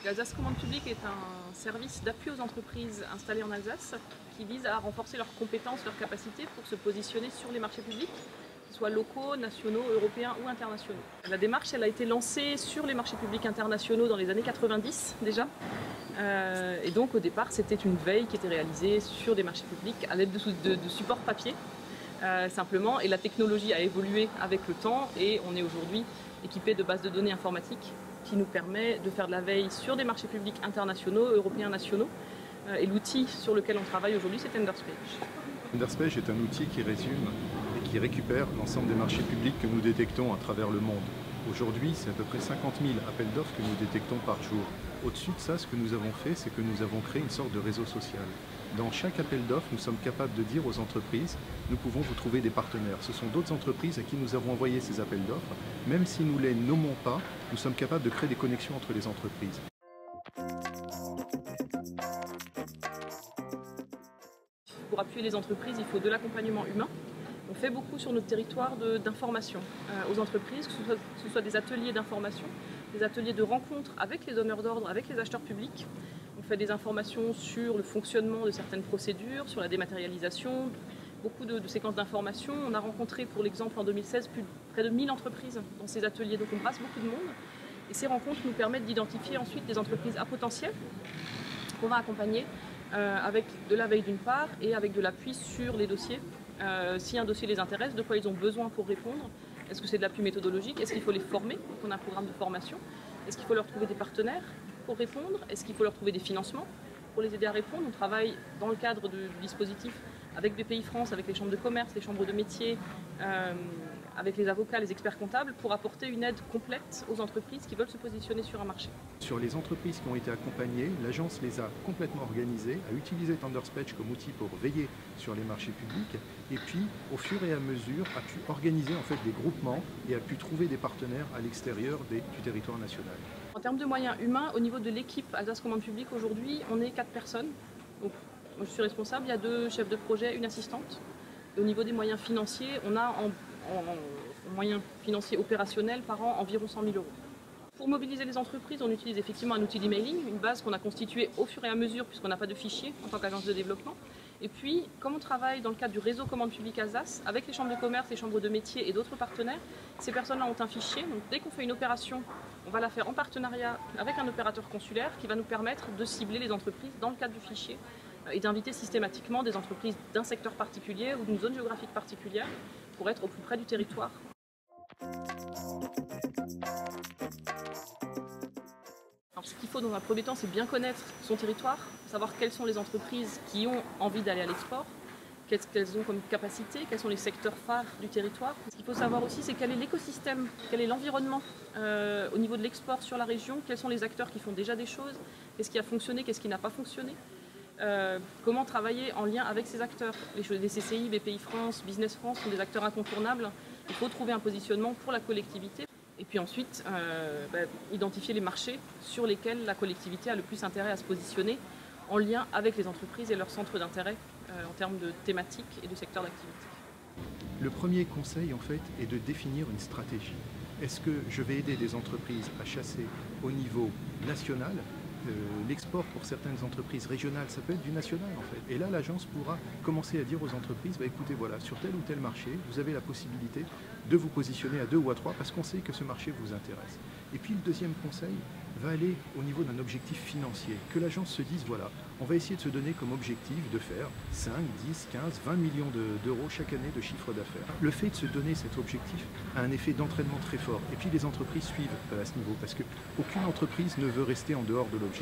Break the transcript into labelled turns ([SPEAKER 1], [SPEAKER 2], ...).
[SPEAKER 1] L'Alsace Commande Publique est un service d'appui aux entreprises installées en Alsace qui vise à renforcer leurs compétences, leurs capacités pour se positionner sur les marchés publics, qu'ils soient locaux, nationaux, européens ou internationaux. La démarche elle a été lancée sur les marchés publics internationaux dans les années 90 déjà. Et donc au départ c'était une veille qui était réalisée sur des marchés publics à l'aide de supports papier simplement. Et la technologie a évolué avec le temps et on est aujourd'hui équipé de bases de données informatiques qui nous permet de faire de la veille sur des marchés publics internationaux, européens, nationaux. Et l'outil sur lequel on travaille aujourd'hui, c'est Tenderspage.
[SPEAKER 2] Tenderspage est un outil qui résume et qui récupère l'ensemble des marchés publics que nous détectons à travers le monde. Aujourd'hui, c'est à peu près 50 000 appels d'offres que nous détectons par jour. Au-dessus de ça, ce que nous avons fait, c'est que nous avons créé une sorte de réseau social. Dans chaque appel d'offres, nous sommes capables de dire aux entreprises, nous pouvons vous trouver des partenaires. Ce sont d'autres entreprises à qui nous avons envoyé ces appels d'offres. Même si nous ne les nommons pas, nous sommes capables de créer des connexions entre les entreprises.
[SPEAKER 1] Pour appuyer les entreprises, il faut de l'accompagnement humain. On fait beaucoup sur notre territoire d'information aux entreprises, que ce soit des ateliers d'information, des ateliers de rencontres avec les donneurs d'ordre, avec les acheteurs publics. On fait des informations sur le fonctionnement de certaines procédures, sur la dématérialisation, beaucoup de séquences d'informations. On a rencontré pour l'exemple en 2016 près de 1000 entreprises dans ces ateliers, donc on brasse beaucoup de monde. Et ces rencontres nous permettent d'identifier ensuite des entreprises à potentiel qu'on va accompagner avec de la veille d'une part et avec de l'appui sur les dossiers. Si un dossier les intéresse, de quoi ils ont besoin pour répondre. Est-ce que c'est de l'appui méthodologique? Est-ce qu'il faut les former? Donc on a un programme de formation. Est-ce qu'il faut leur trouver des partenaires pour répondre? Est-ce qu'il faut leur trouver des financements pour les aider à répondre? On travaille dans le cadre du dispositif avec BPI France, avec les chambres de commerce, les chambres de métiers, avec les avocats, les experts comptables, pour apporter une aide complète aux entreprises qui veulent se positionner sur un marché.
[SPEAKER 2] Sur les entreprises qui ont été accompagnées, l'agence les a complètement organisées, a utilisé Tenderspage comme outil pour veiller sur les marchés publics, et puis au fur et à mesure a pu organiser en fait des groupements et a pu trouver des partenaires à l'extérieur du territoire national.
[SPEAKER 1] En termes de moyens humains, au niveau de l'équipe Alsace Commande Publique aujourd'hui, on est 4 personnes. Donc, moi je suis responsable, il y a 2 chefs de projet, une assistante. Et au niveau des moyens financiers, on a en moyens financiers opérationnels par an environ 100 000 €. Pour mobiliser les entreprises, on utilise effectivement un outil d'emailing, une base qu'on a constituée au fur et à mesure puisqu'on n'a pas de fichier en tant qu'agence de développement. Et puis, comme on travaille dans le cadre du réseau Commande Publique Alsace, avec les chambres de commerce, les chambres de métiers et d'autres partenaires, ces personnes-là ont un fichier. Donc dès qu'on fait une opération, on va la faire en partenariat avec un opérateur consulaire qui va nous permettre de cibler les entreprises dans le cadre du fichier et d'inviter systématiquement des entreprises d'un secteur particulier ou d'une zone géographique particulière pour être au plus près du territoire. Alors, ce qu'il faut dans un premier temps, c'est bien connaître son territoire, savoir quelles sont les entreprises qui ont envie d'aller à l'export, qu'elles ont comme capacité, quels sont les secteurs phares du territoire. Ce qu'il faut savoir aussi, c'est quel est l'écosystème, quel est l'environnement au niveau de l'export sur la région, quels sont les acteurs qui font déjà des choses, qu'est-ce qui a fonctionné, qu'est-ce qui n'a pas fonctionné. Comment travailler en lien avec ces acteurs. Les CCI, BPI France, Business France sont des acteurs incontournables. Il faut trouver un positionnement pour la collectivité. Et puis ensuite, identifier les marchés sur lesquels la collectivité a le plus intérêt à se positionner en lien avec les entreprises et leurs centres d'intérêt en termes de thématiques et de secteurs d'activité.
[SPEAKER 2] Le premier conseil, en fait, est de définir une stratégie. Est-ce que je vais aider des entreprises à chasser au niveau national? L'export pour certaines entreprises régionales, ça peut être du national en fait. Et là, l'agence pourra commencer à dire aux entreprises, écoutez, voilà, sur tel ou tel marché, vous avez la possibilité de vous positionner à 2 ou à 3 parce qu'on sait que ce marché vous intéresse. Et puis le deuxième conseil va aller au niveau d'un objectif financier. Que l'agence se dise, voilà, on va essayer de se donner comme objectif de faire 5, 10, 15, 20 millions d'euros chaque année de chiffre d'affaires. Le fait de se donner cet objectif a un effet d'entraînement très fort. Et puis les entreprises suivent à ce niveau parce qu'aucune entreprise ne veut rester en dehors de l'objectif.